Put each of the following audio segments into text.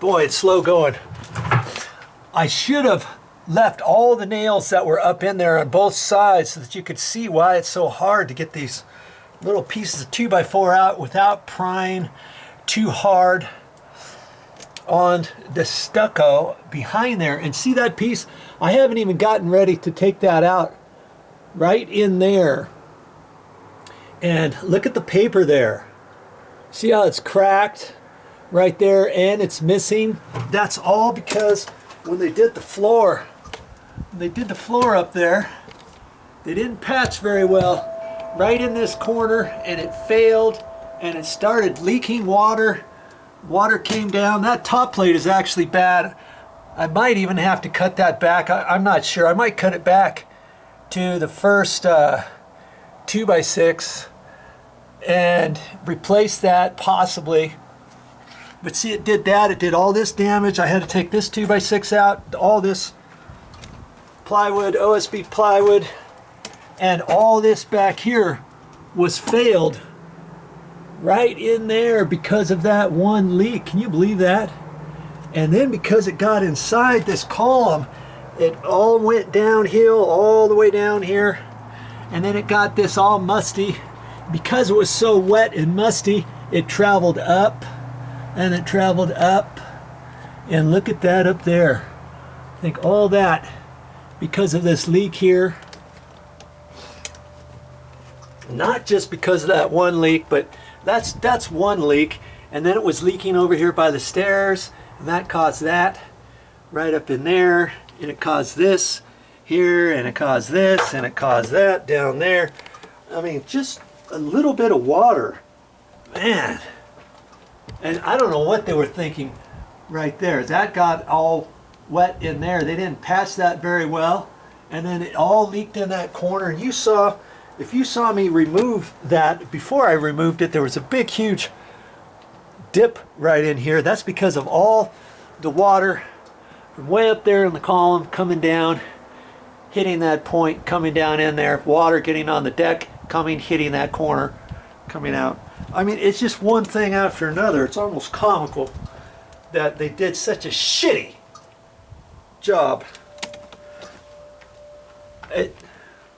Boy, it's slow going. I should have left all the nails that were up in there on both sides so that you could see why it's so hard to get these little pieces of 2x4 out without prying too hard on the stucco behind there. And see that piece? I haven't even gotten ready to take that out. Right in there. And look at the paper there. See how it's cracked right there and it's missing? That's all because when they did the floor, up there, they didn't patch very well right in this corner, and it failed and it started leaking water. Water came down. That top plate is actually bad. I might even have to cut that back. I'm not sure. I might cut it back to the first 2x6 and replace that possibly. But see, it did that. It did all this damage. I had to take this 2x6 out, all this plywood, OSB plywood, and all this back here was failed right in there because of that one leak. Can you believe that? And then because it got inside this column, it all went downhill all the way down here. And then it got this all musty. Because it was so wet and musty, it traveled up and it traveled up. And look at that up there. I think all that because of this leak here. Not just because of that one leak, but that's one leak. And then it was leaking over here by the stairs, and that caused that right up in there, and it caused this here, and it caused this, and it caused that down there. I mean, just a little bit of water, man. And I don't know what they were thinking right there. That got all wet in there. They didn't patch that very well, and then it all leaked in that corner. And you saw, if you saw me remove that, before I removed it, there was a big, huge dip right in here. That's because of all the water from way up there in the column coming down, hitting that point, coming down in there, water getting on the deck, coming, hitting that corner, coming out. I mean, it's just one thing after another. It's almost comical that they did such a shitty job.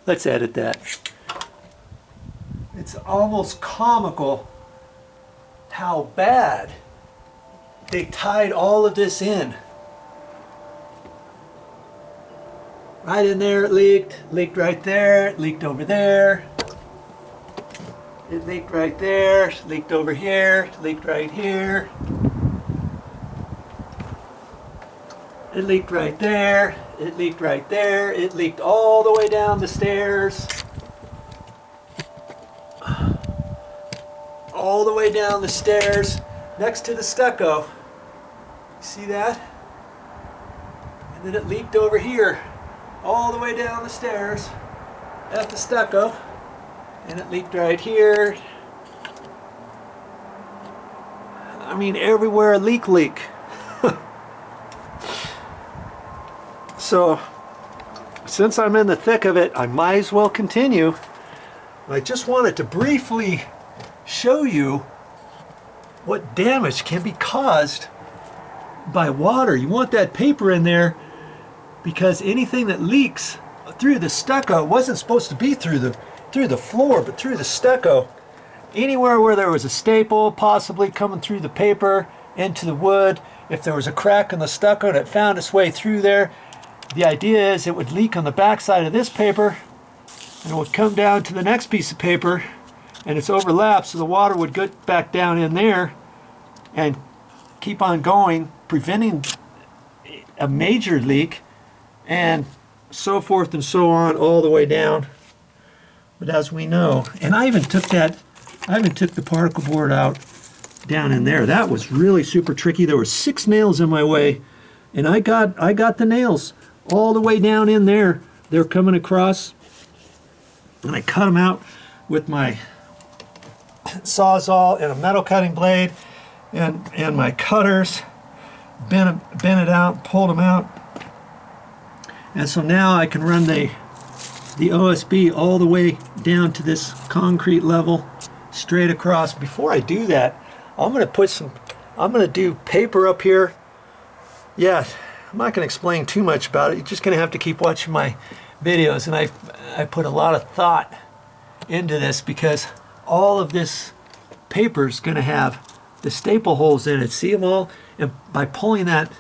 Let's edit that. It's almost comical how bad they tied all of this in. Right in there it leaked right there, it leaked over there, it leaked right there, it leaked over here, it leaked right here, it leaked right there, it leaked right there, it leaked all the way down the stairs, all the way down the stairs next to the stucco. See that? And then it leaked over here all the way down the stairs at the stucco, and it leaked right here. I mean, everywhere leak. So since I'm in the thick of it, I might as well continue. I just wanted to briefly show you what damage can be caused by water. You want that paper in there because anything that leaks through the stucco wasn't supposed to be through the floor, but through the stucco. Anywhere where there was a staple possibly coming through the paper into the wood, if there was a crack in the stucco and it found its way through there, the idea is it would leak on the back side of this paper and it would come down to the next piece of paper, and it's overlapped, so the water would get back down in there and keep on going, preventing a major leak, and so forth and so on all the way down. But as we know, and I even took the particle board out down in there. That was really super tricky. There were 6 nails in my way, and I got the nails all the way down in there. They're coming across, and I cut them out with my Sawzall and a metal cutting blade and my cutters, bent it out, pulled them out. And so now I can run the OSB all the way down to this concrete level, straight across. Before I do that, I'm going to do paper up here yeah, I'm not going to explain too much about it. You're just going to have to keep watching my videos. And I put a lot of thought into this because all of this paper is going to have the staple holes in it. See them all? And by pulling that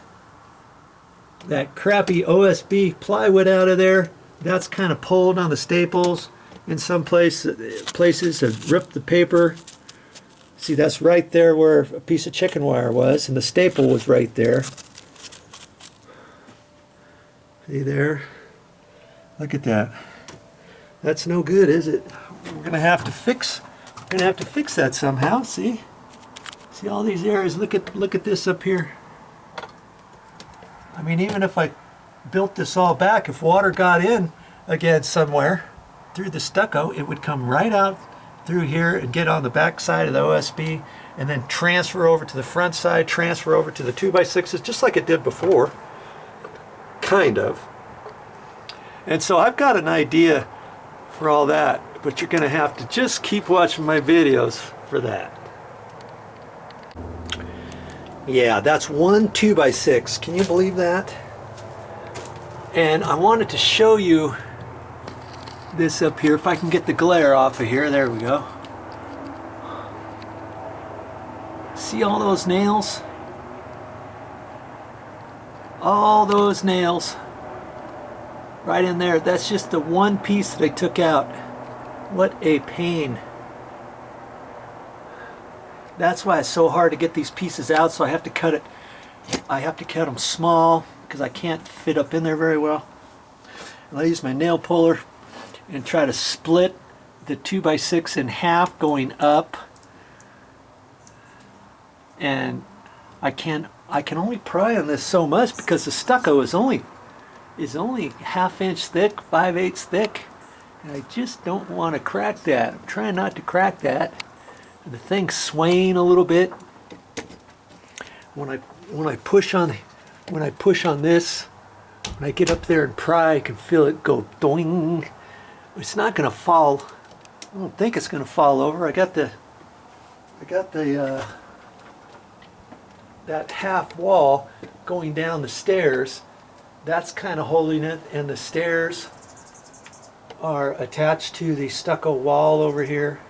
crappy OSB plywood out of there, that's kind of pulled on the staples. In some places have ripped the paper. See, that's right there where a piece of chicken wire was, and the staple was right there. See there? Look at that. That's no good, is it? We're gonna have to fix that somehow. See all these areas. Look at this up here. I mean, even if I built this all back, if water got in again somewhere through the stucco, it would come right out through here and get on the back side of the OSB and then transfer over to the front side, transfer over to the 2x6s, just like it did before, kind of. And so I've got an idea for all that, but you're going to have to just keep watching my videos for that. Yeah, that's one 2x6. Can you believe that? And I wanted to show you this up here. If I can get the glare off of here. There we go. See all those nails? All those nails right in there. That's just the one piece that I took out. What a pain. That's why it's so hard to get these pieces out, so I have to cut it. I have to cut them small because I can't fit up in there very well. And I use my nail puller and try to split the 2x6 in half going up. And I can only pry on this so much because the stucco is only ½ inch thick, 5/8 thick, and I just don't want to crack that. I'm trying not to crack that. The thing's swaying a little bit. When I push on this, when I get up there and pry, I can feel it go doing. It's not going to fall. I don't think it's going to fall over. I got the that half wall going down the stairs. That's kind of holding it, and the stairs are attached to the stucco wall over here.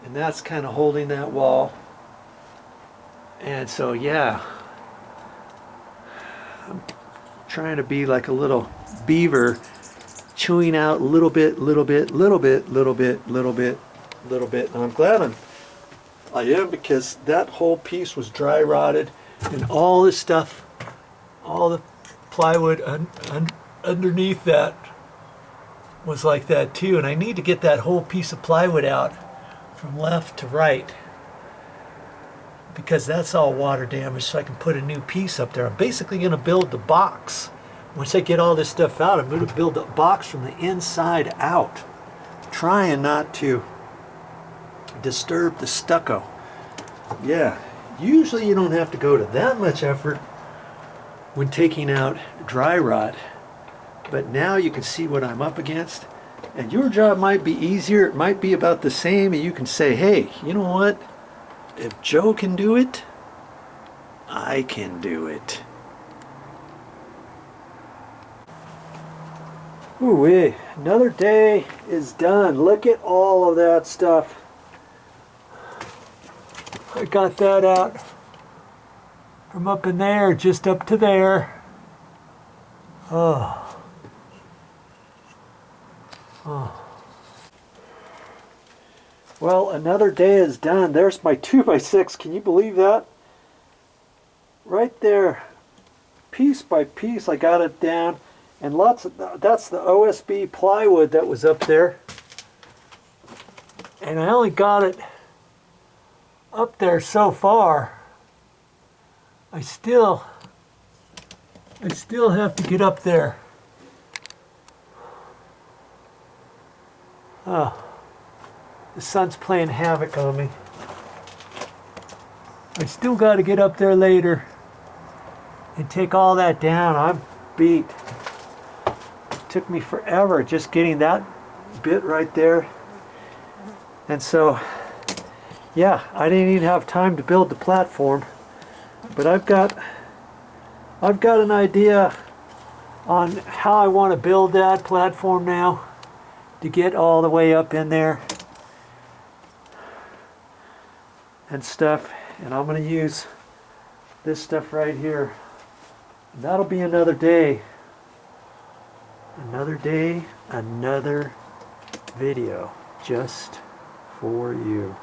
And that's kind of holding that wall. And so, yeah, I'm trying to be like a little beaver, chewing out little bit, little bit, little bit, little bit, little bit, little bit. And I'm glad I am, because that whole piece was dry rotted, and all this stuff, all the plywood underneath that was like that too. And I need to get that whole piece of plywood out from left to right, because that's all water damaged, so I can put a new piece up there. I'm basically going to build the box. Once I get all this stuff out, I'm going to build the box from the inside out, trying not to disturb the stucco. Yeah, usually you don't have to go to that much effort when taking out dry rot, but now you can see what I'm up against. And your job might be easier, it might be about the same, and you can say, hey, you know what? If Joe can do it, I can do it. Ooh, another day is done. Look at all of that stuff. I got that out from up in there, just up to there. Oh. Well, another day is done. There's my 2x6. Can you believe that? Right there, piece by piece, I got it down, and that's the OSB plywood that was up there, and I only got it up there so far. I still have to get up there. Oh, the sun's playing havoc on me. I still got to get up there later and take all that down. I'm beat. It took me forever just getting that bit right there. And so, yeah, I didn't even have time to build the platform. But I've got I've got an idea on how I want to build that platform now to get all the way up in there and stuff, and I'm going to use this stuff right here. And that'll be another day, another video just for you.